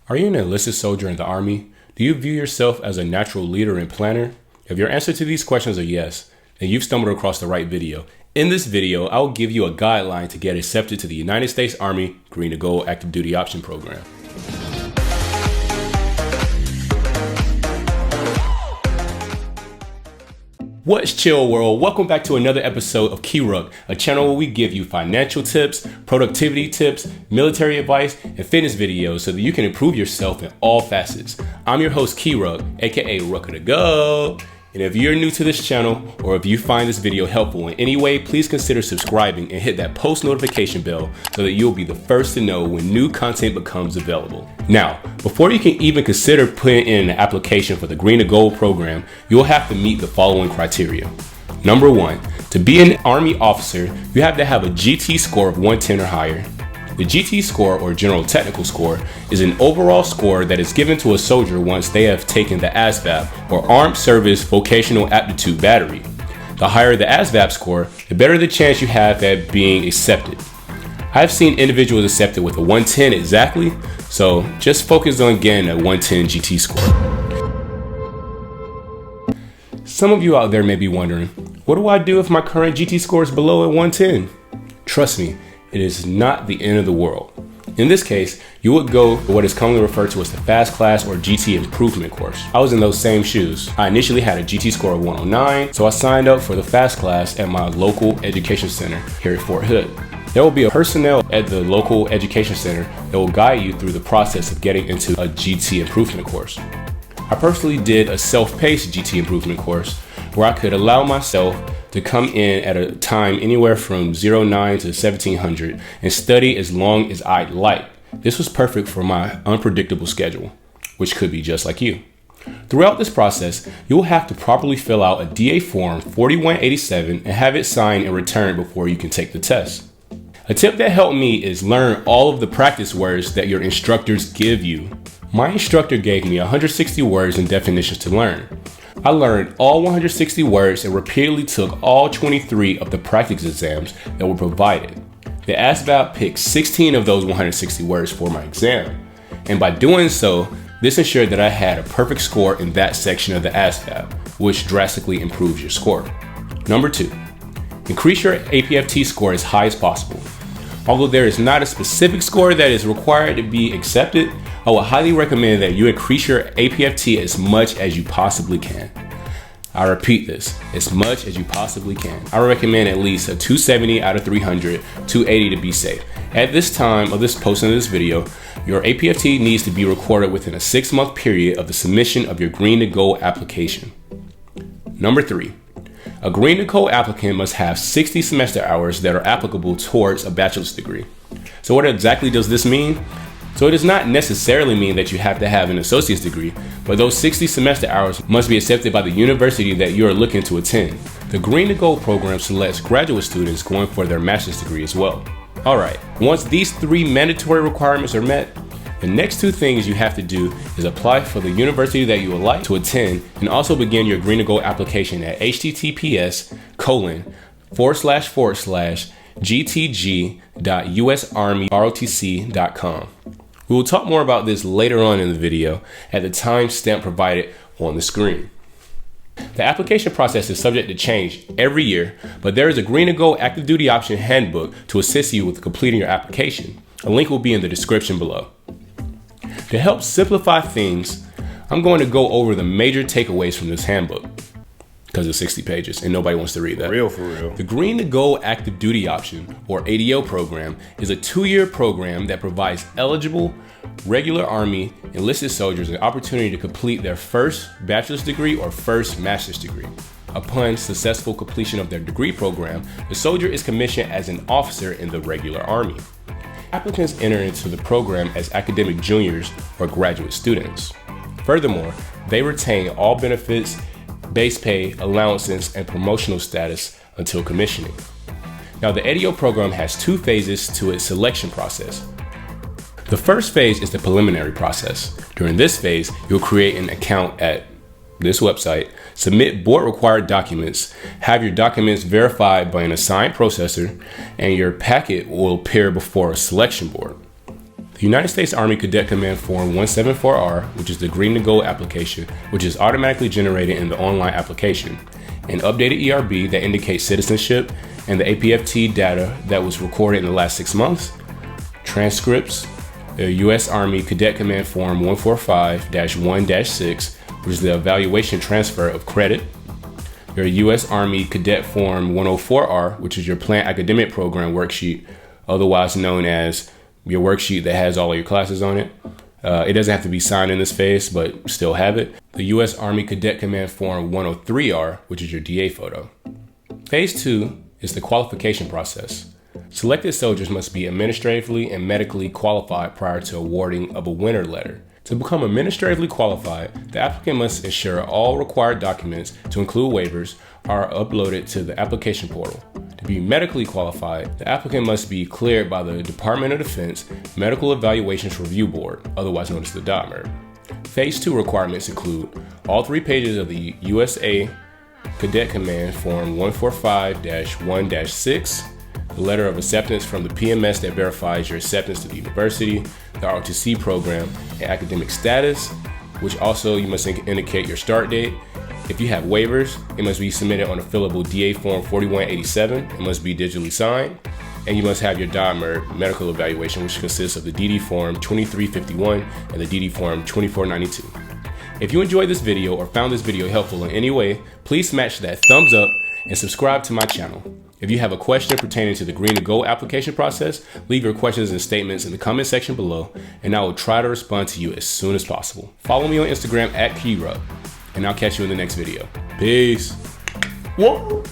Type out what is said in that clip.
Are you an enlisted soldier in the Army? Do you view yourself as a natural leader and planner? If your answer to these questions are yes, then you've stumbled across the right video. In this video, I will give you a guideline to get accepted to the United States Army Green to Gold Active Duty Option Program. What's chill, world? Welcome back to another episode of Keyruck, a channel where we give you financial tips, productivity tips, military advice, and fitness videos so that you can improve yourself in all facets. I'm your host, Keyruck, aka Rucker to Go. And if you're new to this channel, or if you find this video helpful in any way, please consider subscribing and hit that post notification bell so that you'll be the first to know when new content becomes available. Now, before you can even consider putting in an application for the Green to Gold program, you'll have to meet the following criteria. Number 1, to be an Army officer, you have to have a GT score of 110 or higher. The GT score, or General Technical Score, is an overall score that is given to a soldier once they have taken the ASVAB, or Armed Service Vocational Aptitude Battery. The higher the ASVAB score, the better the chance you have at being accepted. I've seen individuals accepted with a 110 exactly, so just focus on getting a 110 GT score. Some of you out there may be wondering, what do I do if my current GT score is below a 110? Trust me, it is not the end of the world. In this case, you would go to what is commonly referred to as the Fast Class or GT Improvement course. I was in those same shoes. I initially had a GT score of 109, so I signed up for the Fast Class at my local education center here at Fort Hood. There will be a personnel at the local education center that will guide you through the process of getting into a GT Improvement course. I personally did a self-paced GT Improvement course where I could allow myself to come in at a time anywhere from 09 to 1700 and study as long as I'd like. This was perfect for my unpredictable schedule, which could be just like you. Throughout this process, you will have to properly fill out a DA form 4187 and have it signed and returned before you can take the test. A tip that helped me is learn all of the practice words that your instructors give you. My instructor gave me 160 words and definitions to learn. I learned all 160 words and repeatedly took all 23 of the practice exams that were provided. The ASVAB picked 16 of those 160 words for my exam, and by doing so, this ensured that I had a perfect score in that section of the ASVAB, which drastically improves your score. Number 2, increase your APFT score as high as possible. Although there is not a specific score that is required to be accepted, I would highly recommend that you increase your APFT as much as you possibly can. I repeat this, as much as you possibly can. I recommend at least a 270 out of 300, 280 to be safe. At this time of this posting of this video, your APFT needs to be recorded within a 6-month period of the submission of your Green to Gold application. Number 3, a Green to Gold applicant must have 60 semester hours that are applicable towards a bachelor's degree. So what exactly does this mean? So it does not necessarily mean that you have to have an associate's degree, but those 60 semester hours must be accepted by the university that you are looking to attend. The Green to Gold program selects graduate students going for their master's degree as well. Alright, once these 3 mandatory requirements are met, the next 2 things you have to do is apply for the university that you would like to attend and also begin your Green to Gold application at https://gtg.usarmyrotc.com. We will talk more about this later on in the video at the timestamp provided on the screen. The application process is subject to change every year, but there is a Green to Gold Active Duty Option Handbook to assist you with completing your application. A link will be in the description below. To help simplify things, I'm going to go over the major takeaways from this handbook, because it's 60 pages and nobody wants to read that. For real. The Green to Gold Active Duty Option, or ADO program, is a 2-year program that provides eligible, regular Army enlisted soldiers an opportunity to complete their first bachelor's degree or first master's degree. Upon successful completion of their degree program, the soldier is commissioned as an officer in the regular Army. Applicants enter into the program as academic juniors or graduate students. Furthermore, they retain all benefits, base pay, allowances, and promotional status until commissioning. Now, the ADO program has 2 phases to its selection process. The first phase is the preliminary process. During this phase, you'll create an account at this website, submit board required documents, have your documents verified by an assigned processor, and your packet will appear before a selection board. The United States Army Cadet Command Form 174R, which is the Green to Gold application, which is automatically generated in the online application. An updated ERB that indicates citizenship and the APFT data that was recorded in the last 6 months. Transcripts, the U.S. Army Cadet Command Form 145-1-6, which is the evaluation transfer of credit. Your U.S. Army Cadet Form 104R, which is your Plant Academic Program worksheet, otherwise known as your worksheet that has all of your classes on it. It doesn't have to be signed in this phase, but still have it. The U.S. Army Cadet Command Form 103R, which is your DA photo. Phase 2 is the qualification process. Selected soldiers must be administratively and medically qualified prior to awarding of a winner letter. To become administratively qualified, the applicant must ensure all required documents, to include waivers, are uploaded to the application portal. To be medically qualified, the applicant must be cleared by the Department of Defense Medical Evaluations Review Board, otherwise known as the DOTMER. Phase 2 requirements include all 3 pages of the USA Cadet Command Form 145-1-6, the letter of acceptance from the PMS that verifies your acceptance to the university, the ROTC program, and academic status, which also you must indicate your start date. If you have waivers, it must be submitted on a fillable DA Form 4187. It must be digitally signed. And you must have your DOTMER medical evaluation, which consists of the DD Form 2351 and the DD Form 2492. If you enjoyed this video or found this video helpful in any way, please smash that thumbs up and subscribe to my channel. If you have a question pertaining to the Green to Gold application process, leave your questions and statements in the comment section below, and I will try to respond to you as soon as possible. Follow me on Instagram @KeyRub, and I'll catch you in the next video. Peace. Whoa.